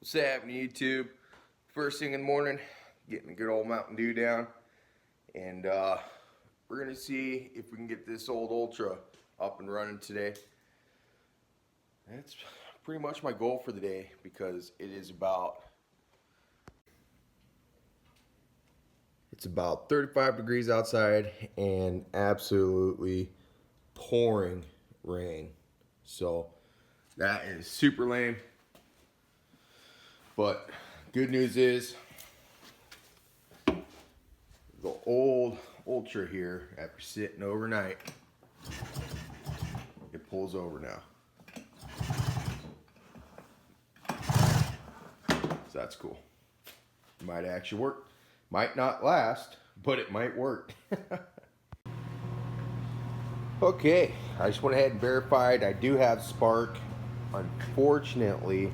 What's happening, YouTube? First thing in the morning, getting a good old Mountain Dew down, and we're gonna see if we can get this old Ultra up and running today. That's pretty much my goal for the day because it's about 35 degrees outside and absolutely pouring rain. So that is super lame. But good news is the old Ultra here, after sitting overnight, it pulls over now. So that's cool. Might actually work. Might not last, but it might work. Okay, I just went ahead and verified I do have spark. Unfortunately,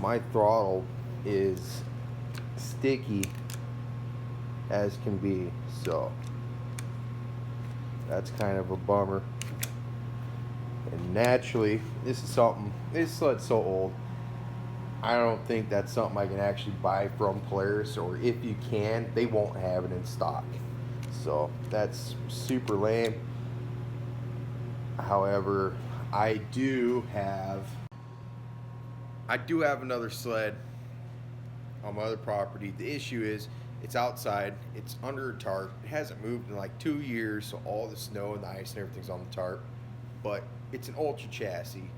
my throttle is sticky as can be, so that's kind of a bummer. And naturally, this sled's so old, I don't think that's something I can actually buy from Polaris, or if you can, they won't have it in stock. So that's super lame. However, I do have another sled on my other property. The issue is it's outside, it's under a tarp. It hasn't moved in like 2 years, so all the snow and the ice and everything's on the tarp. But it's an Ultra chassis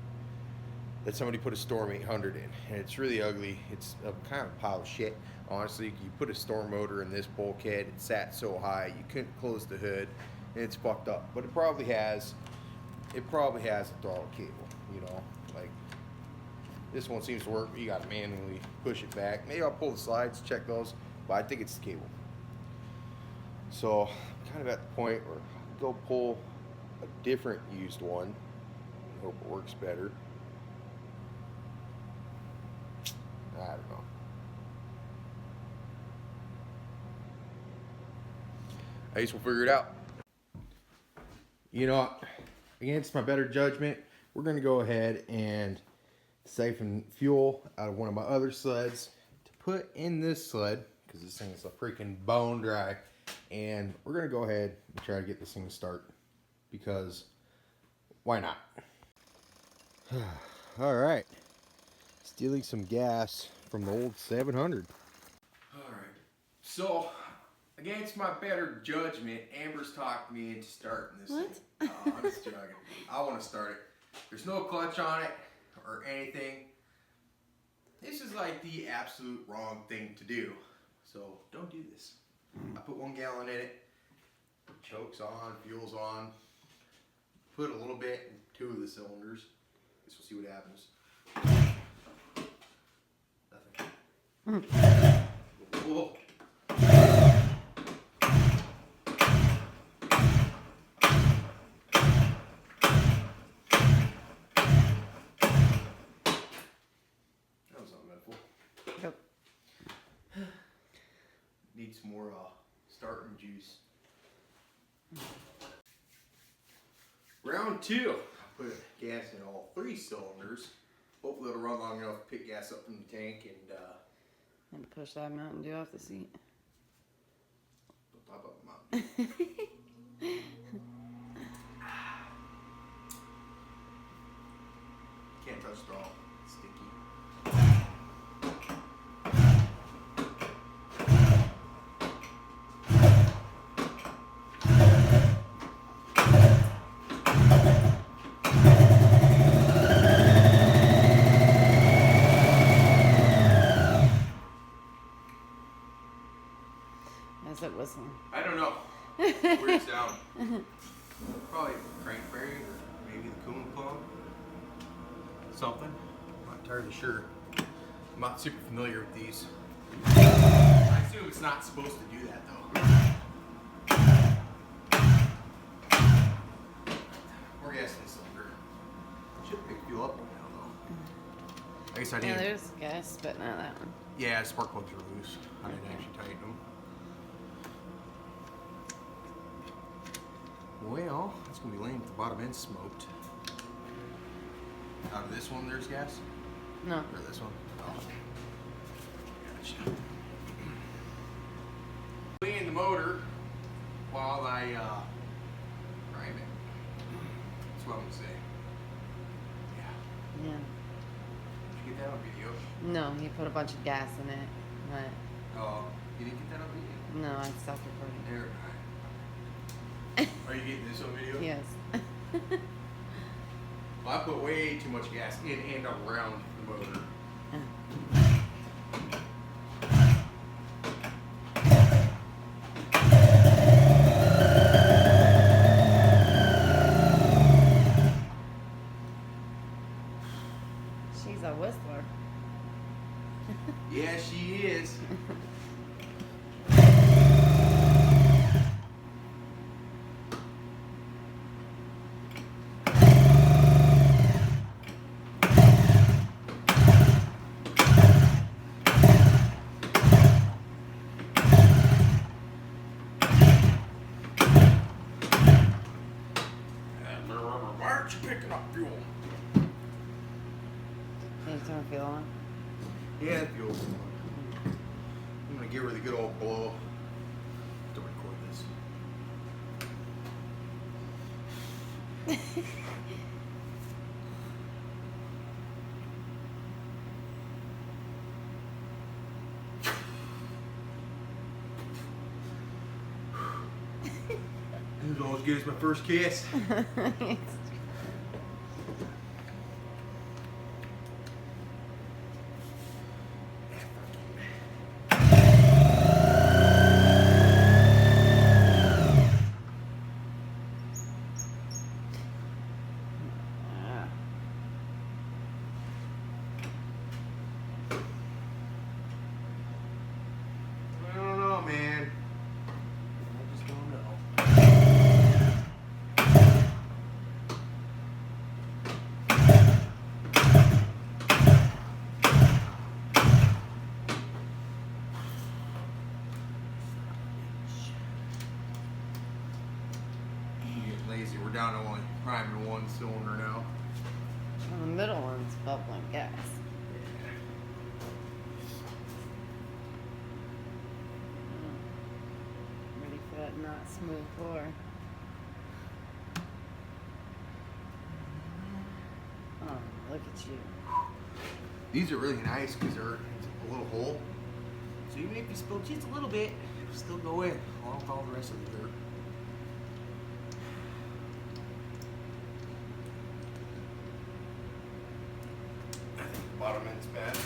that somebody put a Storm 800 in, and it's really ugly. It's a kind of pile of shit. Honestly, you put a Storm motor in this bulkhead, it sat so high you couldn't close the hood, and it's fucked up. But it probably has a throttle cable, you know, like this one seems to work, but you gotta manually push it back. Maybe I'll pull the slides, check those, but I think it's the cable. So I'm kind of at the point where I'll go pull a different used one. I hope it works better. I don't know. I guess we'll figure it out. You know, against my better judgment, we're going to go ahead and siphon fuel out of one of my other sleds to put in this sled, because this thing is a freaking bone dry. And we're going to go ahead and try to get this thing to start, because why not? All right. Stealing some gas from the old 700. All right. So, against my better judgment, Amber's talked me into starting this thing. I'm just joking. I want to start it. There's no clutch on it or anything. This is like the absolute wrong thing to do. So don't do this. I put 1 gallon in it. Choke's on, fuel's on. Put a little bit in 2 of the cylinders. Guess we'll see what happens. Nothing. Whoa. Yep. Need some more starting juice. Round 2. I put gas in all 3 cylinders. Hopefully it'll run long enough to pick gas up from the tank And push that Mountain Dew off the seat. Pop up the Mountain Dew. Can't touch the all. It's sticky. How's it whistling? I don't know. Weird sound. Probably crank bearing or maybe the cooling plug. Something. I'm not entirely sure. I'm not super familiar with these. I assume it's not supposed to do that though. More gas in the cylinder. Should pick fuel up now though. I guess I didn't. Yeah, there's gas, but not that one. Yeah, spark plugs are loose. I didn't actually tighten them. Well, that's gonna be lame if the bottom end's smoked. Out of this one, there's gas? No. Or this one? Oh. Clean the motor while I prime it. That's what I'm gonna say. Yeah. Yeah. Did you get that on video? No, he put a bunch of gas in it. But Oh, you didn't get that on video? no, I stopped recording. There. Are you getting this on video? Yes. Well, I put way too much gas in and around the motor. She's a whistler. Yeah, she is. Why aren't you picking up fuel? Can you turn the fuel on? Yeah, fuel's on. I'm gonna give her the good old blow to record this. It was always good as my first kiss. I don't know, man. I just don't know. I'm getting lazy. We're down to only priming one cylinder now. Well, the middle one's bubbling gas. Ready for that not smooth floor. Oh, look at you. These are really nice because they're a little hole. So even if you spill just a little bit, it'll still go in along with all the rest of the dirt. I think the bottom end's bad.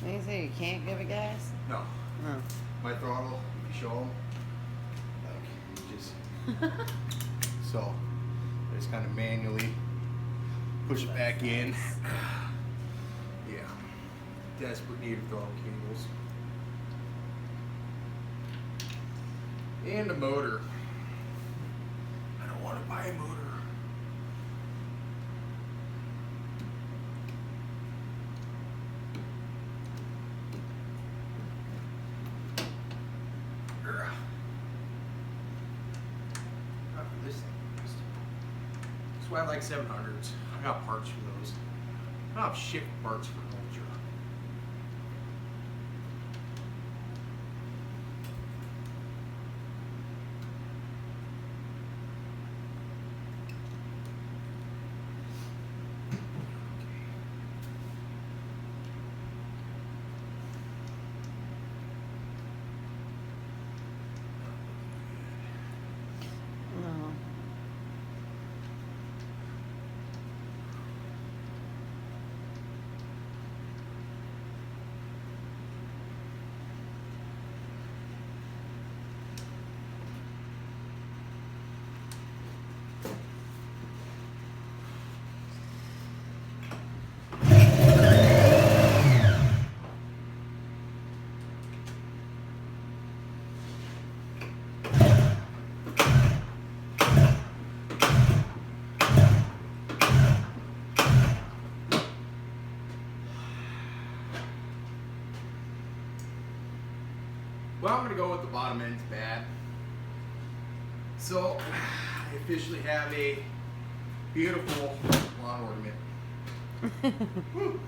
Did you say you can't give it gas? No, Oh. my throttle, if you show them, like, just, so, I just kind of manually push it back in. Yeah, desperate need of throttle cables. And a motor. I don't want to buy a motor. Not for this thing. That's why I like 700s. I got parts for those. I don't have shit parts for Ultra. No. Well, I'm gonna go with the bottom end's bad. So I officially have a beautiful lawn ornament. Woo.